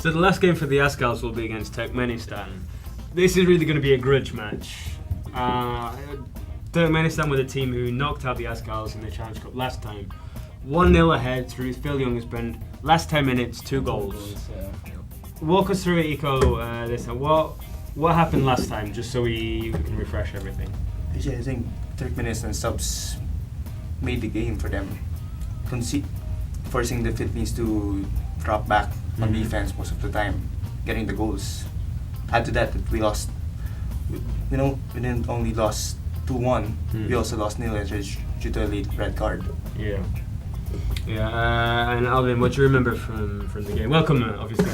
So the last game for the Asgals will be against Turkmenistan. This is really going to be a grudge match. Turkmenistan were the team who knocked out the Asgals in the Challenge Cup last time. 1-0 ahead through Phil Youngsbrand. Last 10 minutes, 2 goals. Walk us through it, Iko, this time. What happened last time, just so we can refresh everything? I think Turkmenistan subs made the game for them, forcing the Philippines to drop back on defense most of the time, getting the goals. Add to that we lost. We didn't only lost 2-1. We also lost 0 due to a late red card. Yeah. And Alvin, what do you remember from the game? Welcome, obviously.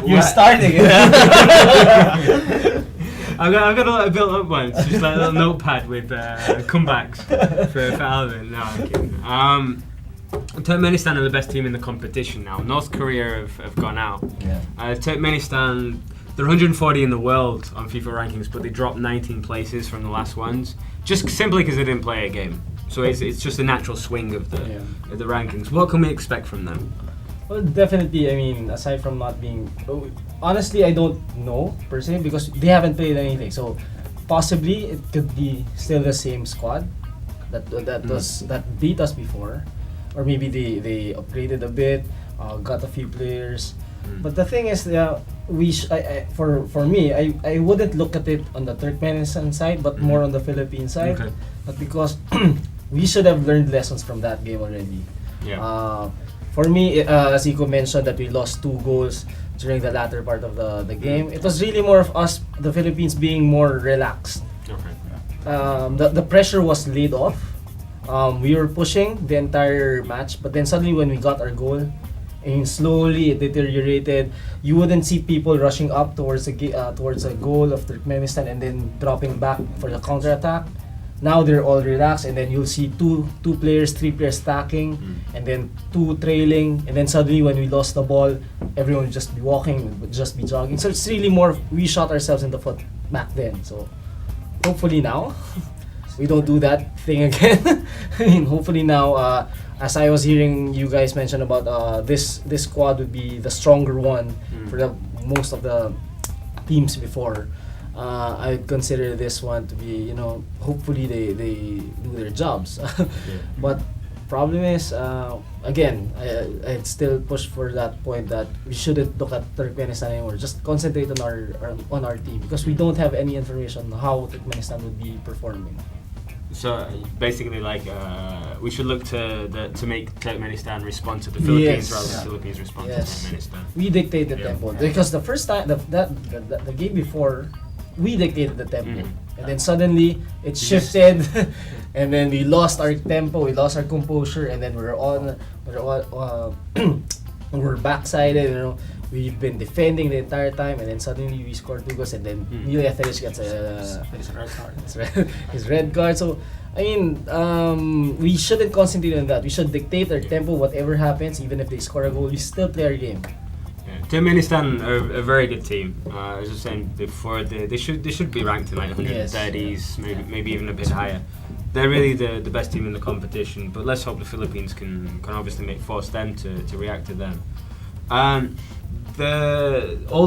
You're starting it. I've got a lot built up ones, just like a little notepad with comebacks for Alvin. No, I'm kidding. Turkmenistan are the best team in the competition now. North Korea have gone out. Yeah. Turkmenistan, they're 140 in the world on FIFA rankings, but they dropped 19 places from the last ones, just simply because they didn't play a game. So it's just a natural swing of the rankings. What can we expect from them? Well, definitely, I mean, aside from not being... Honestly, I don't know, per se, because they haven't played anything. So, possibly, it could be still the same squad that beat us before. Or maybe they upgraded a bit, got a few players. But the thing is, for me, I wouldn't look at it on the Turkmenistan side, but more on the Philippine side. Okay. But because we should have learned lessons from that game already. Yeah. For me, as Iko mentioned, that we lost 2 goals during the latter part of the game. It was really more of us, the Philippines, being more relaxed. Okay. The pressure was laid off. We were pushing the entire match, but then suddenly when we got our goal, and slowly it deteriorated. You wouldn't see people rushing up towards a goal of Turkmenistan and then dropping back for the counter attack. Now they're all relaxed, and then you'll see two players, 3 players stacking, and then 2 trailing, and then suddenly when we lost the ball, everyone would just be walking, would just be jogging. So it's really more, we shot ourselves in the foot back then. So hopefully now we don't do that thing again. I mean, hopefully now, as I was hearing you guys mention about this squad would be the stronger one for the most of the teams before. I would consider this one to be, hopefully they do their jobs. But problem is, again, I'd still push for that point that we shouldn't look at Turkmenistan anymore. Just concentrate on our team, because we don't have any information on how Turkmenistan would be performing. So basically, we should look to make Turkmenistan respond to the Philippines rather than the Philippines respond to Turkmenistan. We dictate the tempo, because the first time the game before, we dictated the tempo, and then suddenly it shifted, and then we lost our tempo, we lost our composure, and then we're backsided. We've been defending the entire time, and then suddenly we scored 2 goals, and then Neil Etheridge gets his red card. So I mean, we shouldn't concentrate on that. We should dictate our tempo. Whatever happens, even if they score a goal, we still play our game. Turkmenistan are a very good team. As I was saying before, they should be ranked in 130s, maybe even a bit higher. They're really the best team in the competition. But let's hope the Philippines can obviously force them to react to them. All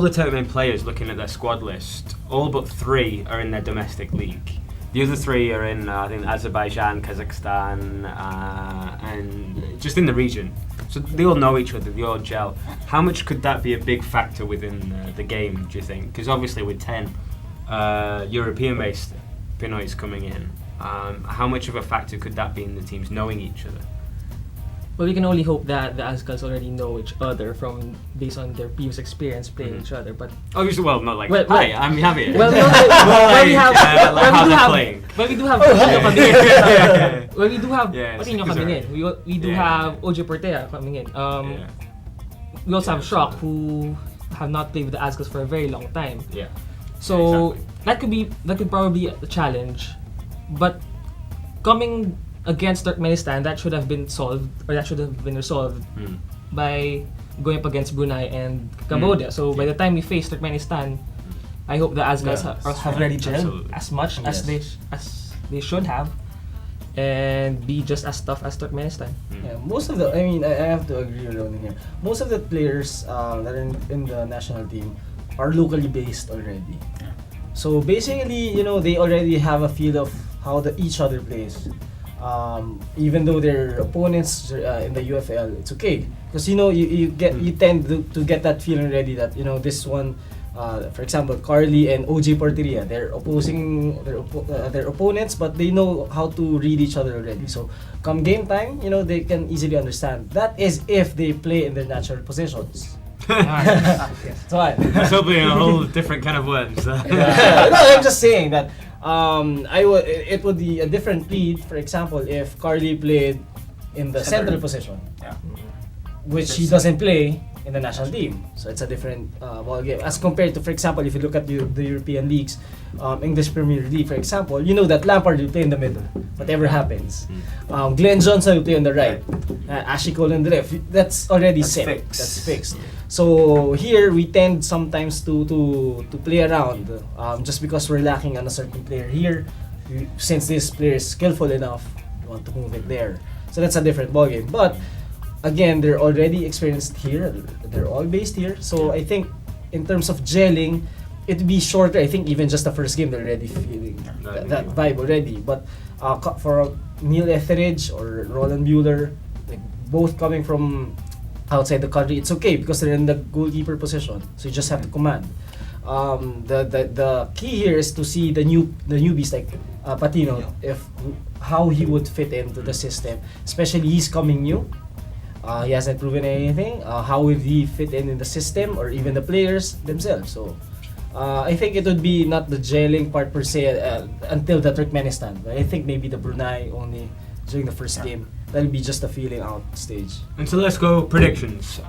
the Turkmen players, looking at their squad list, all but 3 are in their domestic league. The other 3 are in I think Azerbaijan, Kazakhstan, and just in the region. So they all know each other, they all gel. How much could that be a big factor within the game, do you think? Because obviously with 10 European-based Pinoys coming in, how much of a factor could that be in the teams knowing each other? Well, we can only hope that the Azkals already know each other based on their previous experience playing each other. But obviously, well, not like hi, I'm Javier. Well, we do have Patino coming in. We do have Oje Portea coming in. We also have Shock, who have not played with the Azkals for a very long time. Yeah. So that could probably be a challenge, but coming against Turkmenistan, that should have been solved, or that should have been resolved by going up against Brunei and Cambodia. So by the time we face Turkmenistan, I hope the Azkals have already gelled as much as they should have, and be just as tough as Turkmenistan. Yeah, most of the, I mean, I have to agree alone in here. Most of the players that are in the national team are locally based already. So basically, you know, they already have a feel of how each other plays. Even though their opponents in the UFL, it's okay because you know you tend to get that feeling already that you know this one. For example, Carly and OJ Porteria, they're opposing their opponents, but they know how to read each other already. So, come game time, you know they can easily understand. That is if they play in their natural positions. So what? That's opening a whole different kind of worms. No, I'm just saying that it would be a different lead. For example, if Carly played in the central position, which he doesn't play in the national team, so it's a different ball game as compared to, for example, if you look at the European leagues, English Premier League, for example, you know that Lampard will play in the middle, whatever happens. Glenn Johnson will play on the right, Ashley Cole on the left. That's already set. Fixed. That's fixed. So here we tend sometimes to play around, just because we're lacking on a certain player here. Since this player is skillful enough, we want to move it there. So that's a different ball game. But again, they're already experienced here. They're all based here. So I think in terms of gelling, it'd be shorter. I think even just the first game, they're already feeling that vibe already. But for Neil Etheridge or Roland Bueller, like both coming from outside the country, it's okay because they're in the goalkeeper position. So you just have to command. The key here is to see the newbies like Patino, how he would fit into the system. Especially he's coming new. He hasn't proven anything. How will he fit in the system or even the players themselves? So I think it would be not the gelling part per se until the Turkmenistan. But I think maybe the Brunei only during the first game. That'll be just a feeling out stage. And so let's go predictions.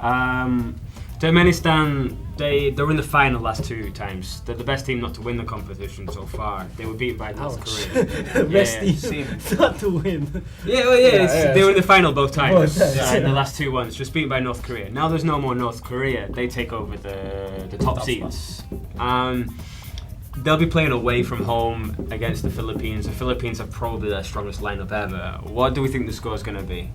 Turkmenistan, they were in the final last two times. They're the best team not to win the competition so far. They were beaten by North Korea. Best team not to win. They were in the final both times. Both times. And the last two ones, just beaten by North Korea. Now there's no more North Korea. They take over the top seeds. They'll be playing away from home against the Philippines. The Philippines have probably their strongest lineup ever. What do we think the score is going to be?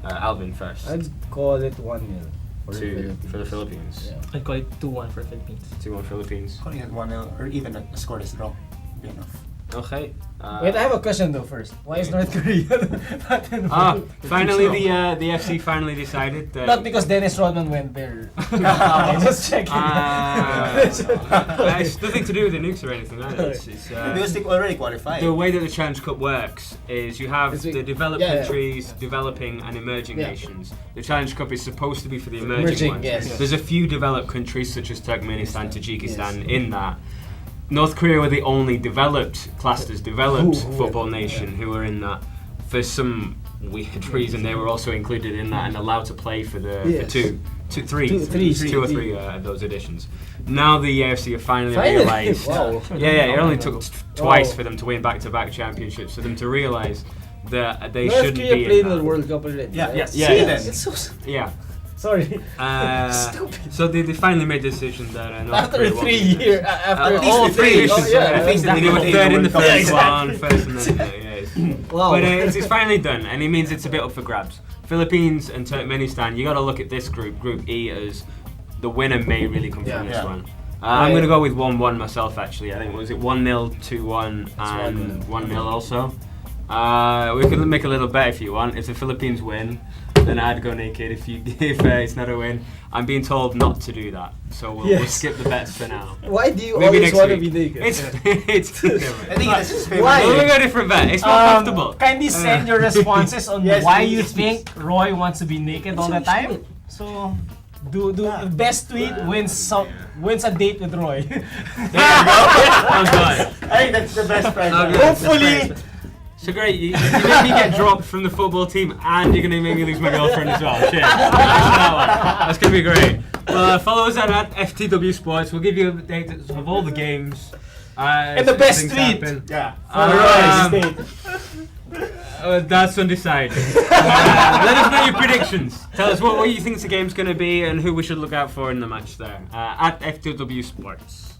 Alvin first. I'd call it 1-0 for the Philippines. Yeah. I'd call it 2-1 for Philippines. 2-1 Philippines. Calling it 1-0 or even a scoreless draw would be enough. Okay. Wait, I have a question though first. Why is North Korea not involved? Finally the FC finally decided that... Not because Dennis Rodman went there. Just checking. It's nothing to do with the nukes or anything. It's, Because they already qualified. the way that the Challenge Cup works is you have It's the developed countries, developing and emerging nations. The Challenge Cup is supposed to be for the emerging ones. Yes. There's a few developed countries such as Turkmenistan, Tajikistan in that. North Korea were the only classed as developed football nation who were in that. For some weird reason, they were also included in that and allowed to play for two or three of those editions. Now the AFC have finally realised. Wow. It only took twice for them to win back-to-back championships for them to realise that they North shouldn't Korea be played in in the that. World Cup already. Yeah, right? yes. Yeah, See, yeah. it's so Yeah. sorry. Stupid. So they finally made the decision that North After Korea 3 won't be there. years, after At least all the 3 three years, editions, At least they they were were third in the World Cup. first Exactly. one, first and then Wow. But it's finally done, and it means it's a bit up for grabs. Philippines and Turkmenistan, you got to look at this Group E, as the winner may really come from this one. I'm going to go with 1-1 myself, actually. I think, was it 1-0, 2-1, and 1-0 also? We could make a little bet if you want. If the Philippines win, then I'd go naked. If it's not a win, I'm being told not to do that. So we'll skip the bets for now. Why do you Maybe always next want to week. be naked? It's different. I think that's his favorite. Why? We'll go a different bet. It's more comfortable. Kindly send your responses on Yes, why please. you think Roy wants to be naked all the time. So, do the best tweet wins a date with Roy. Oh God. I think that's the best prize. Okay. Hopefully. So great, you made me get dropped from the football team and you're going to make me lose my girlfriend as well. Cheers. That's going to be great. Well, follow us at FTW Sports. We'll give you updates of all the games. And the best things tweet. happen. Yeah. That's undecided. Let us know your predictions. Tell us what you think the game's going to be and who we should look out for in the match there. At FTW Sports.